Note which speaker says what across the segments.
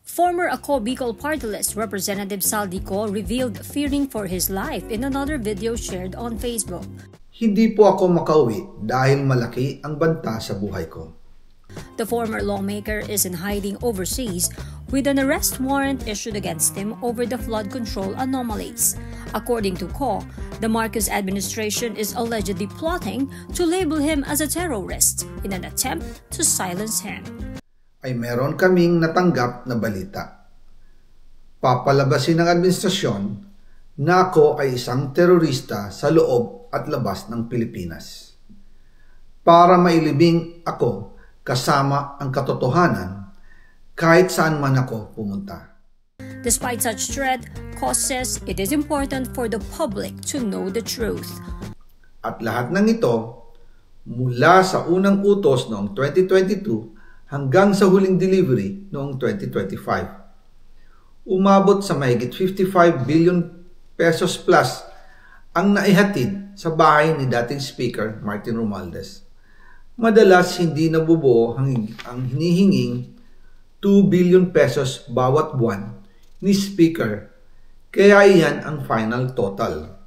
Speaker 1: Former Ako Bicol Party List Representative Saldico revealed fearing for his life in another video shared on Facebook.
Speaker 2: Hindi po ako makauwi dahil malaki ang banta sa buhay ko.
Speaker 1: The former lawmaker is in hiding overseas with an arrest warrant issued against him over the flood control anomalies. According to Ko, the Marcos administration is allegedly plotting to label him as a terrorist in an attempt to silence him.
Speaker 2: Ay meron kaming natanggap na balita. Papalabasin ng administrasyon na ako ay isang terorista sa loob at labas ng Pilipinas. Para mailibing ako kasama ang katotohanan kahit saan man ako pumunta.
Speaker 1: Despite such threat, Ko says it is important for the public to know the truth.
Speaker 2: At lahat ng ito, mula sa unang utos noong 2022 hanggang sa huling delivery noong 2025. Umabot sa mahigit 55 billion pesos plus ang naihatid sa bahay ni dating Speaker Martin Romualdez. Madalas hindi nabubuo ang hinihinging 2 billion pesos bawat buwan ni Speaker, kaya iyan ang final total.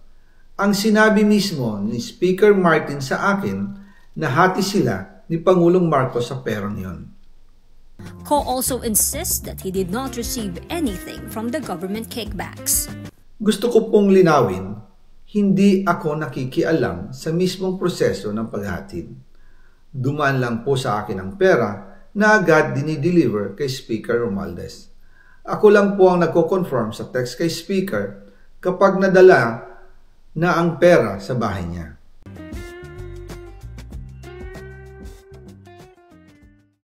Speaker 2: Ang sinabi mismo ni Speaker Martin sa akin na hati sila ni Pangulong Marcos sa perang yon.
Speaker 1: Ko also insists that he did not receive anything from the government kickbacks.
Speaker 2: Gusto ko pong linawin, hindi ako nakikialam sa mismong proseso ng paghatid. Dumaan lang po sa akin ang pera na agad dinideliver kay Speaker Romualdez. Ako lang po ang nagko-confirm sa text kay Speaker kapag nadala na ang pera sa bahay niya.